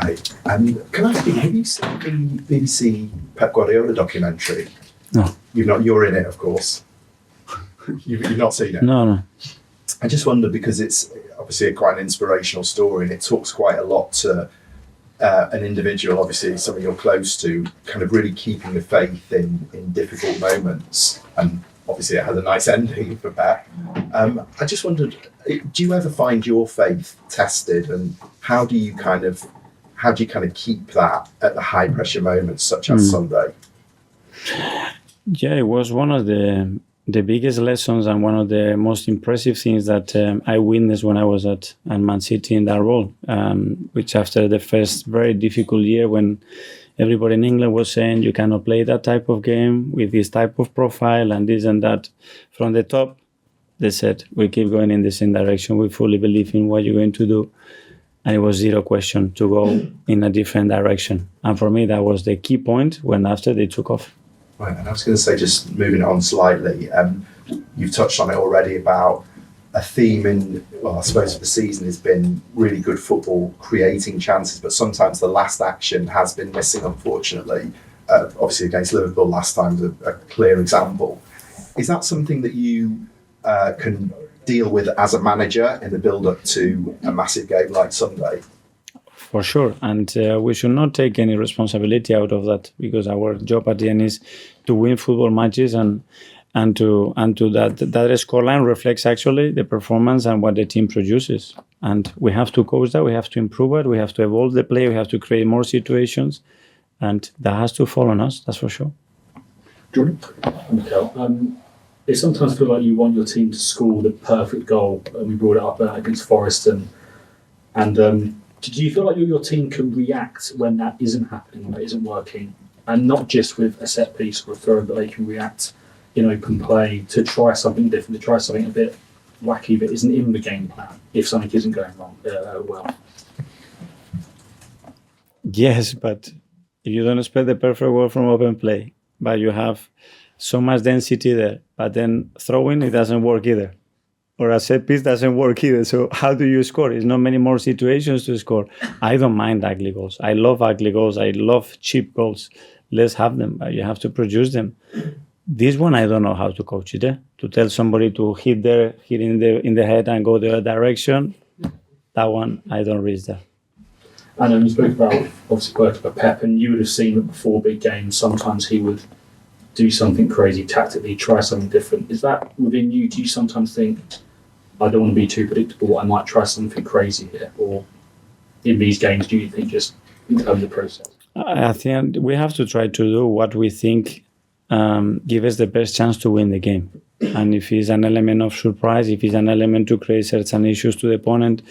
Hi. Can I ask you, have you seen the BBC Pep Guardiola documentary? No. You're in it, of course. You've not seen it? No. I just wonder, because it's obviously quite an inspirational story, and it talks quite a lot to an individual, obviously somebody you're close to, kind of really keeping the faith in difficult moments. And obviously it had a nice ending for Pep. I just wondered, do you ever find your faith tested, and how do you kind of keep that at the high pressure moments such as Sunday? Yeah, it was one of the biggest lessons and one of the most impressive things that I witnessed when I was at Man City in that role, which after the first very difficult year, when everybody in England was saying you cannot play that type of game with this type of profile and this and that, from the top, they said, we keep going in the same direction. We fully believe in what you're going to do. And it was zero question to go in a different direction. And for me, that was the key point when after they took off. Right, and I was going to say, just moving on slightly, you've touched on it already about a theme in, well, I suppose the season has been really good football, creating chances, but sometimes the last action has been missing, unfortunately. Obviously against Liverpool last time was a clear example. Is that something that you can deal with as a manager in the build-up to a massive game like Sunday? For sure, and we should not take any responsibility out of that, because our job at the end is to win football matches, and to that scoreline reflects actually the performance and what the team produces. And we have to coach that, we have to improve it, we have to evolve the play, we have to create more situations, and that has to fall on us, that's for sure. Jordan? Mikel, it sometimes feels like you want your team to score the perfect goal, and we brought it up against Forest, and do you feel like your team can react when that isn't happening, when it isn't working, and not just with a set piece or a throw, but they can react in open play to try something different, to try something a bit wacky that isn't in the game plan if something isn't going wrong well? Yes, but if you don't expect the perfect goal from open play, but you have so much density there, but then throwing, it doesn't work either. Or a set piece doesn't work either. So how do you score? There's not many more situations to score. I don't mind ugly goals. I love ugly goals. I love cheap goals. Let's have them, but you have to produce them. This one, I don't know how to coach it. To tell somebody to hit in the head and go the other direction, that one, I don't reach that. And you spoke about, obviously, working for Pep, and you would have seen that before big games, sometimes he would do something crazy tactically, try something different. Is that within you? Do you sometimes think, I don't want to be too predictable, I might try something crazy here? Or in these games, do you think just in terms of the process? I think we have to try to do what we think gives us the best chance to win the game. And if it's an element of surprise, if it's an element to create certain issues to the opponent,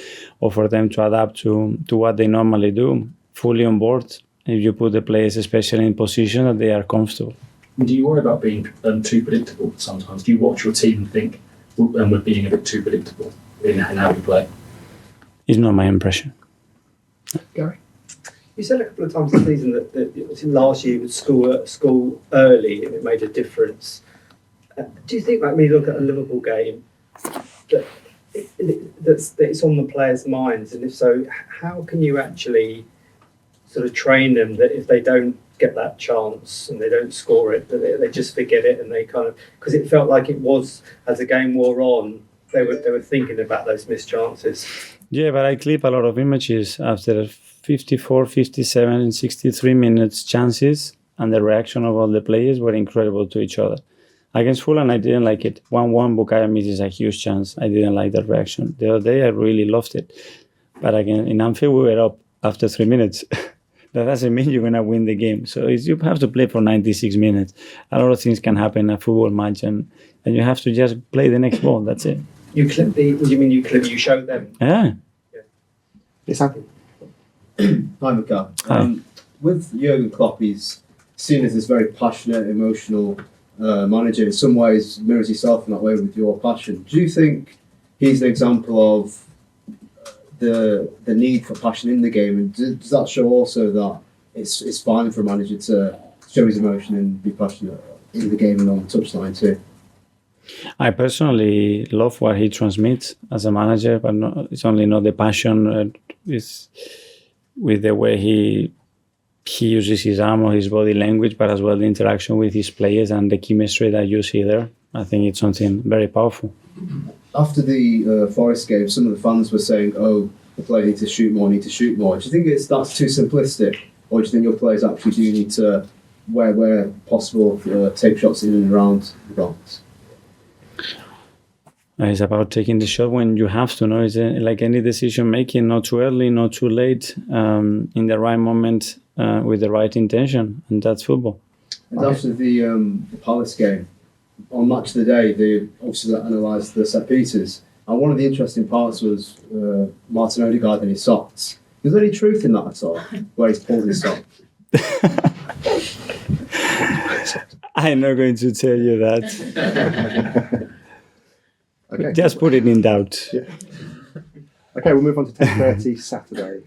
or for them to adapt to what they normally do, fully on board, if you put the players especially in position that they are comfortable. Do you worry about being too predictable sometimes? Do you watch your team and think, and we're being a bit too predictable in how we play? It's not my impression. Gary? You said a couple of times this season that last year you would score early and it made a difference. Do you think, like, when you look at a Liverpool game, that it's on the players' minds? And if so, how can you actually sort of train them that if they don't get that chance and they don't score it, that they just forget it, and they kind of, because it felt like it was, as the game wore on, they were thinking about those missed chances. Yeah, but I clip a lot of images after 54, 57 and 63 minutes chances, and the reaction of all the players were incredible to each other. Against Fulham, I didn't like it. 1-1, Bukayo misses a huge chance. I didn't like that reaction. The other day, I really loved it. But again, in Anfield, we were up after 3 minutes. That doesn't mean you're going to win the game. So you have to play for 96 minutes. A lot of things can happen in a football match, and you have to just play the next ball. That's it. You clip what do you mean you clip? You show them? Yeah. It's happening. Hi, Mikel. With Jurgen Klopp, he's seen as this very passionate, emotional manager. In some ways, mirrors yourself in that way with your passion. Do you think he's an example of the need for passion in the game, and does that show also that it's fine for a manager to show his emotion and be passionate in the game and on the touchline too? I personally love what he transmits as a manager, but it's only not the passion. with the way he uses his arm or his body language, but as well the interaction with his players and the chemistry that you see there. I think it's something very powerful. After the Forest game, some of the fans were saying, "Oh, the players need to shoot more, need to shoot more." Do you think that's too simplistic, or do you think your players actually do need to, where possible, take shots in and around the box? It's about taking the shot when you have to. It's like any decision making, not too early, not too late, in the right moment, with the right intention, and that's football. And after the Palace game, on Match of the Day, they obviously analysed the set pieces, and one of the interesting parts was Martin Odegaard and his socks. Is there any truth in that at all, where he's pulled his socks? I'm not going to tell you that. Okay. Just put it in doubt. Yeah. Okay, we'll move on to 10:30 Saturday.